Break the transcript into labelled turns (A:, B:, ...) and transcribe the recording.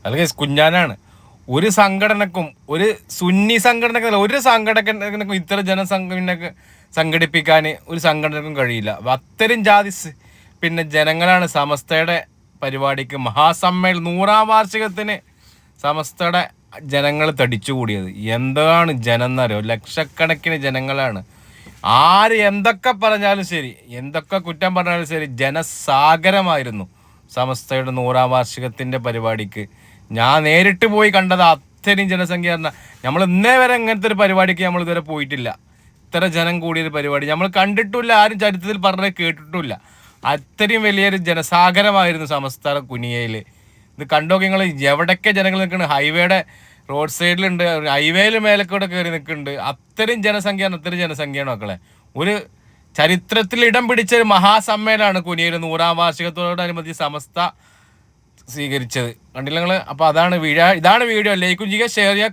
A: അല്ലെങ്കിൽ കുഞ്ഞാനാണ്. ഒരു സംഘടനക്കും, ഒരു സുന്നി സംഘടനക്കല്ല, ഒരു സംഘടനക്കും ഇത്ര ജനസംഘടനക്ക് സംഘടിപ്പിക്കാൻ ഒരു സംഘടനക്കും കഴിയില്ല. അത്തരം ജാതി പിന്നെ ജനങ്ങളാണ് സമസ്തയുടെ പരിപാടിക്ക് മഹാസമ്മേളനം 100ാം വാർഷികത്തിന് സമസ്തയുടെ ജനങ്ങൾ തടിച്ചുകൂടിയത്. എന്താണ് ജനം എന്നറിയോ? ലക്ഷക്കണക്കിന് ജനങ്ങളാണ്. ആര് എന്തൊക്കെ പറഞ്ഞാലും ശരി, എന്തൊക്കെ കുറ്റം പറഞ്ഞാലും ശരി, ജനസാഗരമായിരുന്നു സമസ്തയുടെ 100ാം വാർഷികത്തിൻ്റെ പരിപാടിക്ക്. ഞാൻ നേരിട്ട് പോയി കണ്ടത് അത്രയും ജനസംഖ്യ പറഞ്ഞാൽ. നമ്മൾ ഇന്നേ വരെ ഇങ്ങനത്തെ ഒരു പരിപാടിക്ക് നമ്മൾ ഇതുവരെ പോയിട്ടില്ല. ഇത്ര ജനം കൂടിയൊരു പരിപാടി നമ്മൾ കണ്ടിട്ടില്ല, ആരും ചരിത്രത്തിൽ പറഞ്ഞത് കേട്ടിട്ടില്ല. അത്രയും വലിയൊരു ജനസാഗരമായിരുന്നു സമസ്ത കുനിയയിൽ. ഇത് കണ്ടോക്കെ നിങ്ങൾ, എവിടൊക്കെ ജനങ്ങൾ നിൽക്കുന്നുണ്ട്. ഹൈവേയുടെ റോഡ് സൈഡിലുണ്ട്, ഹൈവേയിൽ മേലക്കൂടെ കയറി നിൽക്കുന്നുണ്ട്. അത്രയും ജനസംഖ്യയാണ്, അത്രയും ജനസംഖ്യയാണ് മക്കളെ. ഒരു ചരിത്രത്തിൽ ഇടം പിടിച്ച ഒരു മഹാസമ്മേളനമാണ് കുനിയയിൽ 100ാം വാർഷികത്തോടനുബന്ധിച്ച് സമസ്ത സ്വീകരിച്ചത്. കണ്ടില്ല നിങ്ങൾ? അപ്പോൾ ഇതാണ് വീഡിയോ. ലൈക്കും ചെയ്യുക, ഷെയർ ചെയ്യുക.